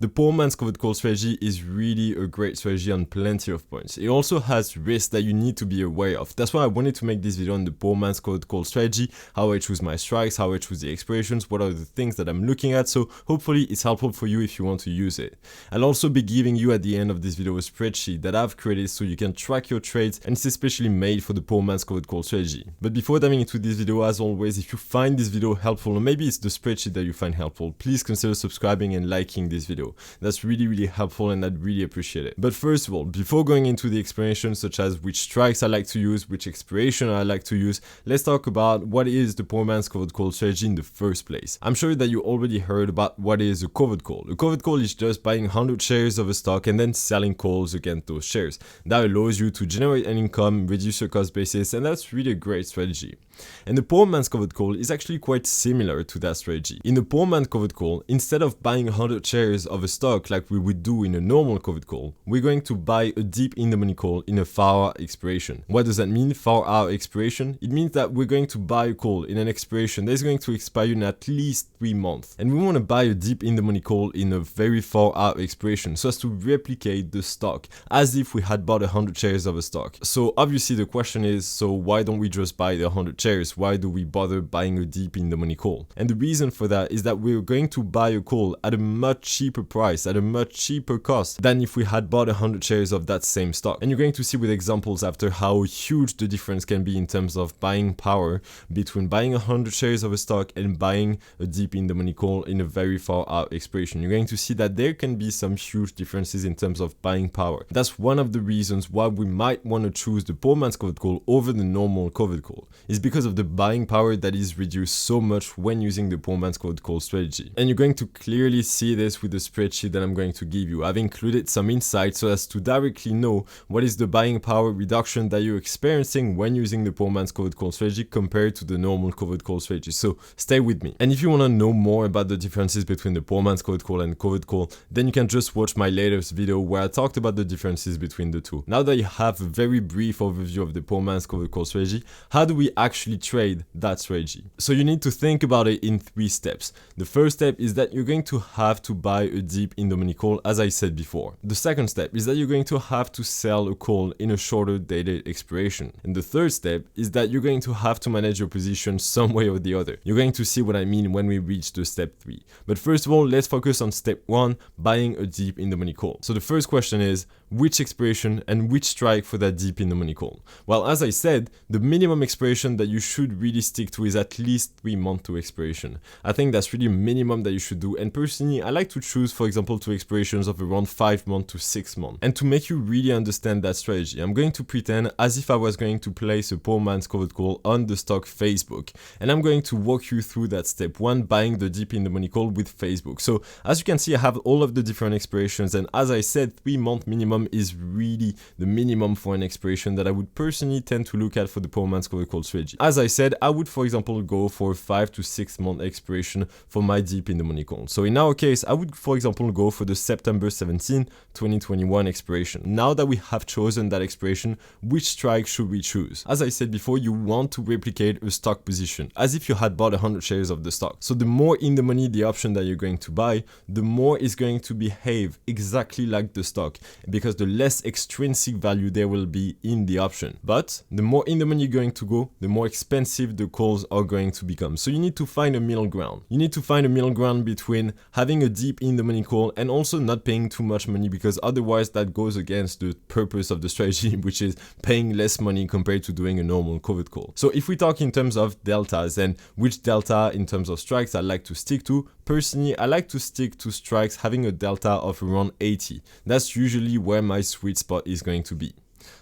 The poor man's covered call strategy is really a great strategy on plenty of points. It also has risks that you need to be aware of. That's why I wanted to make this video on the poor man's covered call strategy, how I choose my strikes, how I choose the expirations, what are the things that I'm looking at, so hopefully it's helpful for you if you want to use it. I'll also be giving you at the end of this video a spreadsheet that I've created so you can track your trades, and it's especially made for the poor man's covered call strategy. But before diving into this video, as always, if you find this video helpful, or maybe it's the spreadsheet that you find helpful, please consider subscribing and liking this video. That's really helpful and I'd really appreciate it. But first of all, before going into the explanations such as which strikes I like to use, which expiration I like to use, let's talk about what is the poor man's covered call strategy in the first place. I'm sure that you already heard about what is a covered call. A covered call is just buying 100 shares of a stock and then selling calls against those shares. That allows you to generate an income, reduce your cost basis, and that's really a great strategy. And the poor man's covered call is actually quite similar to that strategy. In the poor man's covered call, instead of buying 100 shares of a stock like we would do in a normal covered call, we're going to buy a deep in the money call in a far out expiration. What does that mean, far out expiration? It means that we're going to buy a call in an expiration that is going to expire in at least 3 months. And we want to buy a deep in the money call in a very far out expiration so as to replicate the stock as if we had bought 100 shares of a stock. So obviously the question is, so why don't we just buy the 100 shares? Why do we bother buying a deep in the money call? And the reason for that is that we're going to buy a call at a much cheaper price, at a much cheaper cost than if we had bought 100 shares of that same stock. And you're going to see with examples after how huge the difference can be in terms of buying power between buying 100 shares of a stock and buying a deep in the money call in a very far out expiration. You're going to see that there can be some huge differences in terms of buying power. That's one of the reasons why we might want to choose the poor man's covered call over the normal covered call. It's because of the buying power that is reduced so much when using the poor man's covered call strategy. And you're going to clearly see this with the spreadsheet that I'm going to give you. I've included some insights so as to directly know what is the buying power reduction that you're experiencing when using the poor man's covered call strategy compared to the normal covered call strategy. So stay with me. And if you want to know more about the differences between the poor man's covered call and covered call, then you can just watch my latest video where I talked about the differences between the two. Now that you have a very brief overview of the poor man's covered call strategy, how do we actually trade that strategy? So you need to think about it in 3 steps. The first step is that you're going to have to buy a deep in the money call, as I said before. The second step is that you're going to have to sell a call in a shorter dated expiration. And the third step is that you're going to have to manage your position some way or the other. You're going to see what I mean when we reach to step 3. But first of all, let's focus on step 1, buying a deep in the money call. So the first question is, which expiration and which strike for that deep in the money call? Well, as I said, the minimum expiration that you should really stick to is at least 3 months to expiration. I think that's really a minimum that you should do, and personally I like to choose, for example, to expirations of around 5 months to 6 months. And to make you really understand that strategy, I'm going to pretend as if I was going to place a poor man's covered call on the stock Facebook, and I'm going to walk you through that step 1, buying the deep in the money call with Facebook. So as you can see, I have all of the different expirations, and as I said, 3 month minimum is really the minimum for an expiration that I would personally tend to look at for the poor man's covered call strategy. As I said, I would, for example, go for 5 to 6 month expiration for my deep in the money call. So in our case, I would, for example, go for the September 17, 2021 expiration. Now that we have chosen that expiration, which strike should we choose? As I said before, you want to replicate a stock position as if you had bought 100 shares of the stock. So the more in the money the option that you're going to buy, the more it's going to behave exactly like the stock, because the less extrinsic value there will be in the option. But the more in the money you're going to go, the more expensive the calls are going to become. So you need to find a middle ground. You need to find a middle ground between having a deep in the money call and also not paying too much money, because otherwise that goes against the purpose of the strategy, which is paying less money compared to doing a normal covered call. So if we talk in terms of deltas and which delta in terms of strikes I like to stick to, personally I like to stick to strikes having a delta of around 80. That's usually where my sweet spot is going to be.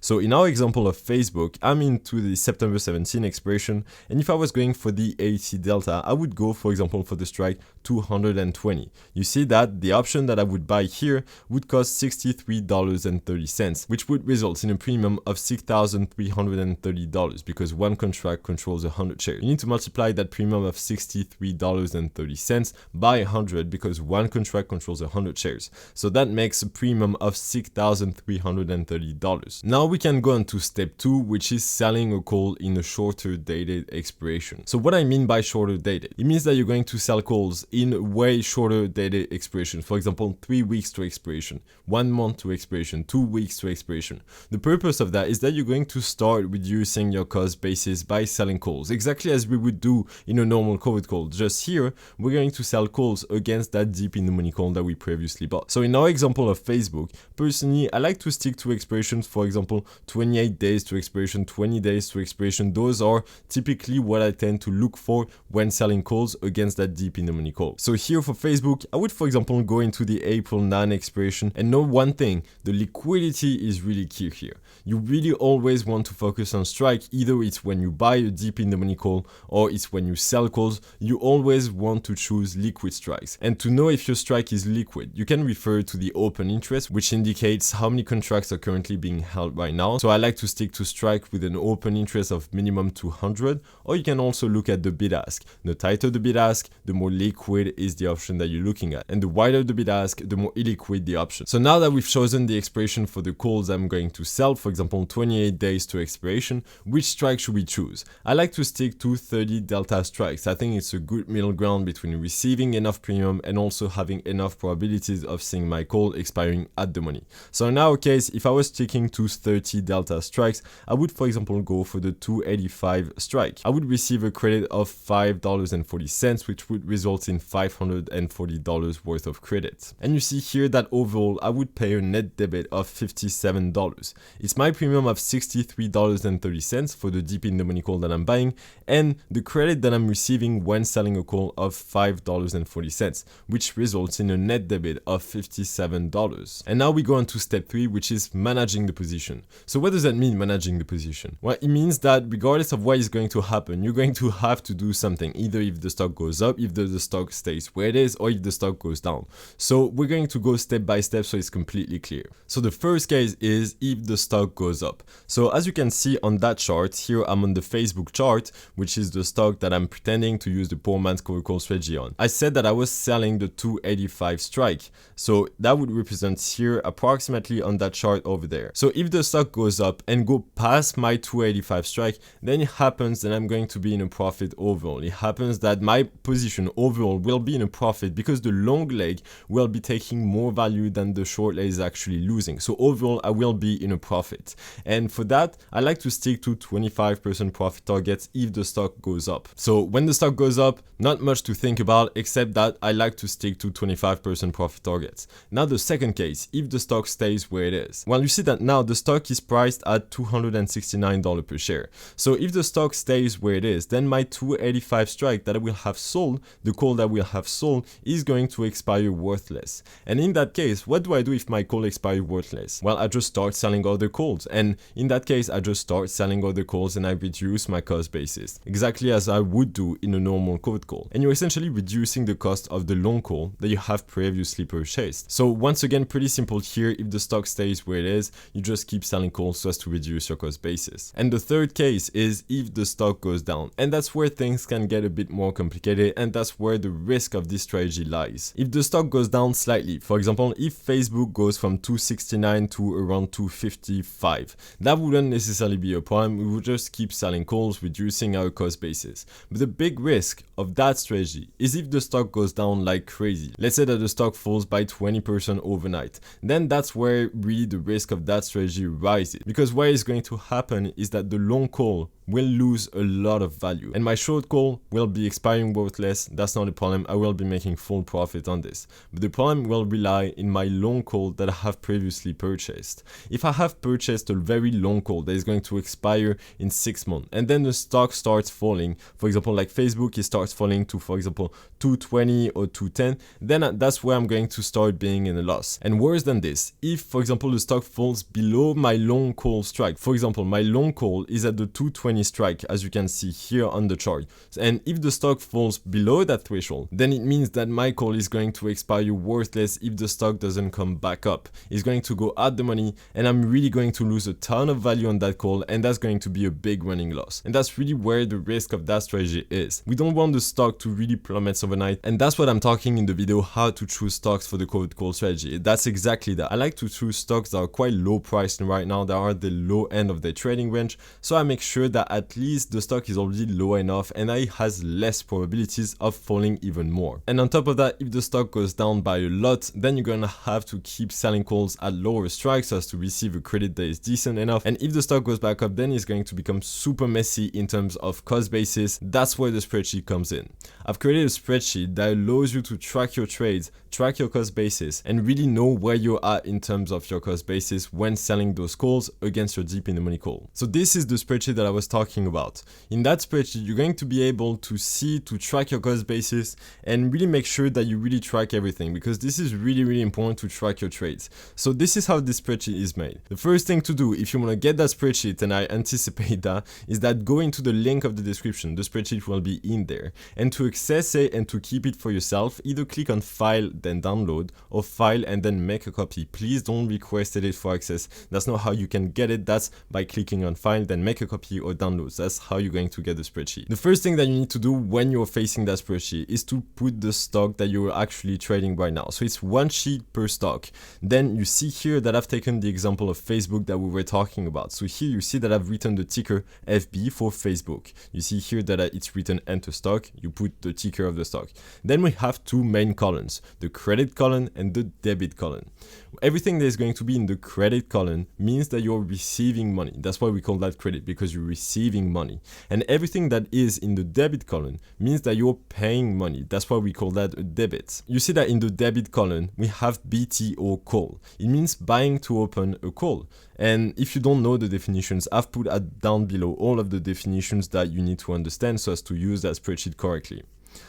So in our example of Facebook, I'm into the September 17 expiration, and if I was going for the 80 delta, I would go, for example, for the strike 220. You see that the option that I would buy here would cost $63.30, which would result in a premium of $6,330 because one contract controls 100 shares. You need to multiply that premium of $63.30 by 100 because one contract controls 100 shares. So that makes a premium of $6,330. Now we can go on to step 2, which is selling a call in a shorter dated expiration. So what I mean by shorter dated, it means that you're going to sell calls in way shorter dated expiration. For example, 3 weeks to expiration, 1 month to expiration, 2 weeks to expiration. The purpose of that is that you're going to start reducing your cost basis by selling calls, exactly as we would do in a normal cold call. Just here, we're going to sell calls against that deep in the money call that we previously bought. So in our example of Facebook, personally, I like to stick to expirations, for example, 28 days to expiration, 20 days to expiration. Those are typically what I tend to look for when selling calls against that deep in the money call. So here for Facebook, I would, for example, go into the April 9 expiration and know one thing: the liquidity is really key here. You really always want to focus on strike. Either it's when you buy a deep in the money call or it's when you sell calls. You always want to choose liquid strikes. And to know if your strike is liquid, you can refer to the open interest, which indicates how many contracts are currently being held right now. So I like to stick to strike with an open interest of minimum 200, or you can also look at the bid ask. The tighter the bid ask, the more liquid is the option that you're looking at. And the wider the bid ask, the more illiquid the option. So now that we've chosen the expiration for the calls I'm going to sell, for example, 28 days to expiration, which strike should we choose? I like to stick to 30 delta strikes. I think it's a good middle ground between receiving enough premium and also having enough probabilities of seeing my call expiring at the money. So in our case, if I was sticking to 30 delta strikes, I would, for example, go for the 285 strike. I would receive a credit of $5.40, which would result in $540 worth of credit. And you see here that overall, I would pay a net debit of $57. It's my premium of $63.30 for the deep in the money call that I'm buying, and the credit that I'm receiving when selling a call of $5.40, which results in a net debit of $57. And now we go on to step 3, which is managing the position. So what does that mean, managing the position? Well, it means that regardless of what is going to happen, you're going to have to do something, either if the stock goes up, if the stock stays where it is, or if the stock goes down. So we're going to go step by step so it's completely clear. So the first case is if the stock goes up. So as you can see on that chart, here I'm on the Facebook chart, which is the stock that I'm pretending to use the poor man's cold call strategy on. I said that I was selling the 285 strike. So that would represent here approximately on that chart over there. So if the stock goes up and go past my 285 strike, then it happens that I'm going to be in a profit overall. It happens that my position overall will be in a profit because the long leg will be taking more value than the short leg is actually losing. So overall, I will be in a profit. And for that, I like to stick to 25% profit targets if the stock goes up. So when the stock goes up, not much to think about, except that I like to stick to 25% profit targets. Now the second case, if the stock stays where it is. Well, you see that now the stock is priced at $269 per share. So if the stock stays where it is, then my 285 strike that I will have sold, the call that I will have sold, is going to expire worthless. And in that case, what do I do if my call expires worthless? Well, I just start selling other calls. And in that case, I just start selling other calls and I reduce my cost basis, exactly as I would do in a normal cold call. And you're essentially reducing the cost of the long call that you have previously purchased. So once again, pretty simple here. If the stock stays where it is, you just keep selling calls so as to reduce your cost basis. And the third case is if the stock goes down. And that's where things can get a bit more complicated, and that's where the risk of this strategy lies. If the stock goes down slightly, for example, if Facebook goes from 269 to around 255, that wouldn't necessarily be a problem. We would just keep selling calls, reducing our cost basis. But the big risk of that strategy is if the stock goes down like crazy. Let's say that the stock falls by 20% overnight. Then that's where really the risk of that strategy rises. Because what is going to happen is that the long call will lose a lot of value and my short call will be expiring worthless. That's not a problem. I will be making full profit on this. But the problem will rely in my long call that I have previously purchased. If I have purchased a very long call that is going to expire in 6 months and then the stock starts falling, for example, like Facebook, it starts falling to, for example, 220 or 210, then that's where I'm going to start being in a loss. And worse than this, if, for example, the stock falls below my long call strike, for example, my long call is at the 220 220 strike, as you can see here on the chart. And if the stock falls below that threshold, then it means that my call is going to expire worthless if the stock doesn't come back up. It's going to go out the money, and I'm really going to lose a ton of value on that call, and that's going to be a big running loss. And that's really where the risk of that strategy is. We don't want the stock to really plummet overnight, and that's what I'm talking in the video, how to choose stocks for the covered call strategy. That's exactly that. I like to choose stocks that are quite low priced right now, that are the low end of their trading range, so I make sure that at least the stock is already low enough and it has less probabilities of falling even more. And on top of that, if the stock goes down by a lot, then you're gonna have to keep selling calls at lower strikes so as to receive a credit that is decent enough. And if the stock goes back up, then it's going to become super messy in terms of cost basis. That's where the spreadsheet comes in. I've created a spreadsheet that allows you to track your trades, track your cost basis, and really know where you're at in terms of your cost basis when selling those calls against your deep in the money call. So this is the spreadsheet that I was talking about. In that spreadsheet, you're going to be able to see, to track your cost basis and really make sure that you really track everything, because this is really important to track your trades. So this is how this spreadsheet is made. The first thing to do if you want to get that spreadsheet, and I anticipate that, is that go into the link of the description. The spreadsheet will be in there. And to access it and to keep it for yourself, either click on File, then Download, or File and then make a copy. Please don't request it for access. That's not how you can get it. That's by clicking on File, then make a copy or download. That's how you're going to get the spreadsheet. The first thing that you need to do when you're facing that spreadsheet is to put the stock that you're actually trading right now. So it's one sheet per stock. Then you see here that I've taken the example of Facebook that we were talking about. So here you see that I've written the ticker FB for Facebook. You see here that it's written enter stock. You put the ticker of the stock. Then we have two main columns, the credit column and the debit column. Everything that is going to be in the credit column means that you're receiving money. That's why we call that credit, because you're receiving money. And everything that is in the debit column means that you're paying money. That's why we call that a debit. You see that in the debit column, we have BTO call. It means buying to open a call. And if you don't know the definitions, I've put down below all of the definitions that you need to understand so as to use that spreadsheet correctly.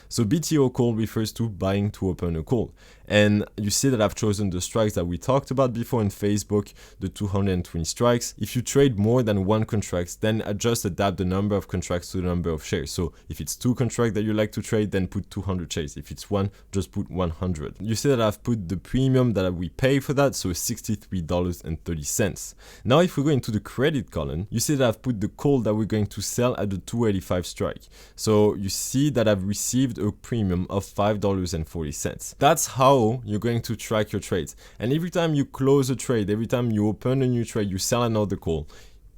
So BTO call refers to buying to open a call. And you see that I've chosen the strikes that we talked about before in Facebook, the 220 strikes. If you trade more than one contract, then just adapt the number of contracts to the number of shares. So if it's 2 contracts that you like to trade, then put 200 shares. If it's 1, just put 100. You see that I've put the premium that we pay for that, so $63.30. Now if we go into the credit column, you see that I've put the call that we're going to sell at the 285 strike. So you see that I've received a premium of $5.40. That's how you're going to track your trades. And every time you close a trade, every time you open a new trade, you sell another call,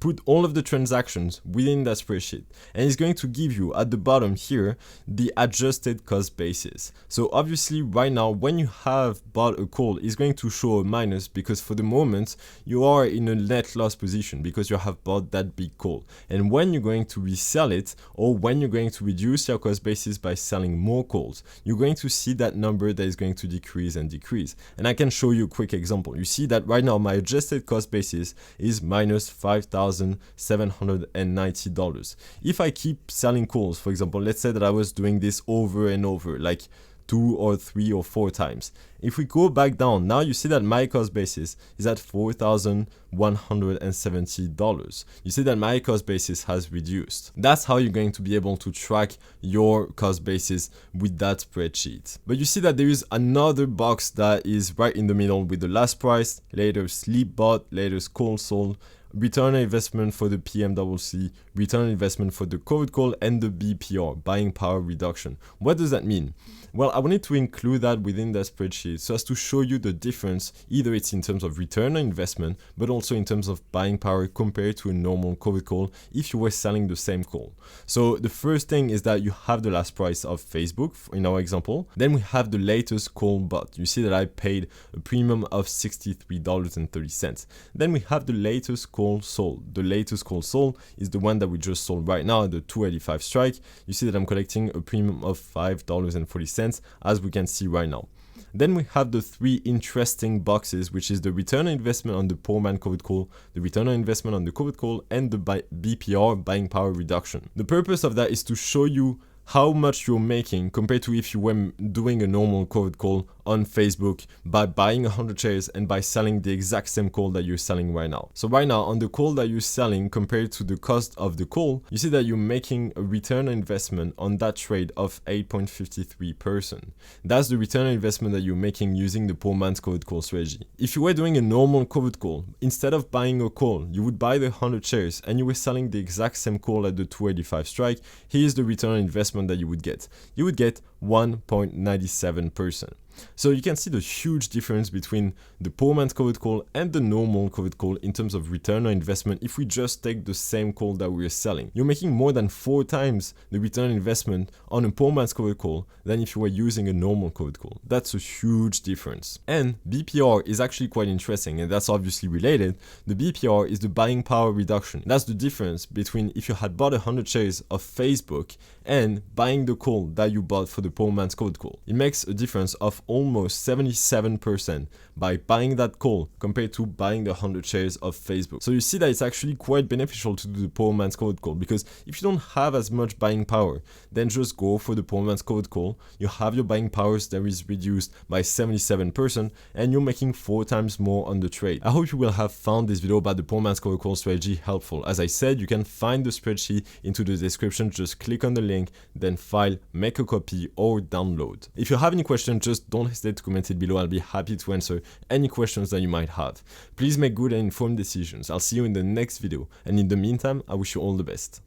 put all of the transactions within that spreadsheet, and it's going to give you at the bottom here the adjusted cost basis. So obviously right now when you have bought a call, it's going to show a minus because for the moment you are in a net loss position because you have bought that big call. And when you're going to resell it, or when you're going to reduce your cost basis by selling more calls, you're going to see that number that is going to decrease and decrease. And I can show you a quick example. You see that right now my adjusted cost basis is minus $5,790. If I keep selling calls, for example, let's say that I was doing this over and over, like 2 or 3 or 4 times. If we go back down, now you see that my cost basis is at $4,170. You see that my cost basis has reduced. That's how you're going to be able to track your cost basis with that spreadsheet. But you see that there is another box that is right in the middle with the last price, latest sleep bought, latest call sold, return on investment for the PMCC, return on investment for the covered call, and the BPR, buying power reduction. What does that mean? Well, I wanted to include that within the spreadsheet so as to show you the difference, either it's in terms of return on investment, but also in terms of buying power compared to a normal covered call if you were selling the same call. So the first thing is that you have the last price of Facebook in our example. Then we have the latest call bought. You see that I paid a premium of $63.30. Then we have the latest call sold. The latest call sold is the one that we just sold right now, the 285 strike. You see that I'm collecting a premium of $5.40 as we can see right now. Then we have the 3 interesting boxes, which is the return on investment on the poor man covered call, the return on investment on the covered call, and the BPR, buying power reduction. The purpose of that is to show you how much you're making compared to if you were doing a normal cold call on Facebook by buying 100 shares and by selling the exact same call that you're selling right now. So right now, on the call that you're selling compared to the cost of the call, you see that you're making a return on investment on that trade of 8.53%. That's the return on investment that you're making using the poor man's cold call strategy. If you were doing a normal cold call, instead of buying a call, you would buy the 100 shares and you were selling the exact same call at the 285 strike. Here's the return on investment that you would get. You would get 1.97%. So you can see the huge difference between the poor man's cold call and the normal cold call in terms of return on investment if we just take the same call that we're selling. You're making more than 4 times the return on investment on a poor man's cold call than if you were using a normal cold call. That's a huge difference. And BPR is actually quite interesting, and that's obviously related. The BPR is the buying power reduction. That's the difference between if you had bought 100 shares of Facebook and buying the call that you bought for the poor man's cold call. It makes a difference of almost 77% by buying that call compared to buying the 100 shares of Facebook. So you see that it's actually quite beneficial to do the poor man's cold call, because if you don't have as much buying power, then just go for the poor man's cold call. You have your buying powers that is reduced by 77% and you're making 4 times more on the trade. I hope you will have found this video about the poor man's cold call strategy helpful. As I said, you can find the spreadsheet into the description. Just click on the link, then file, make a copy or download. If you have any questions, just don't hesitate to comment it below. I'll be happy to answer any questions that you might have. Please make good and informed decisions. I'll see you in the next video, and in the meantime, I wish you all the best.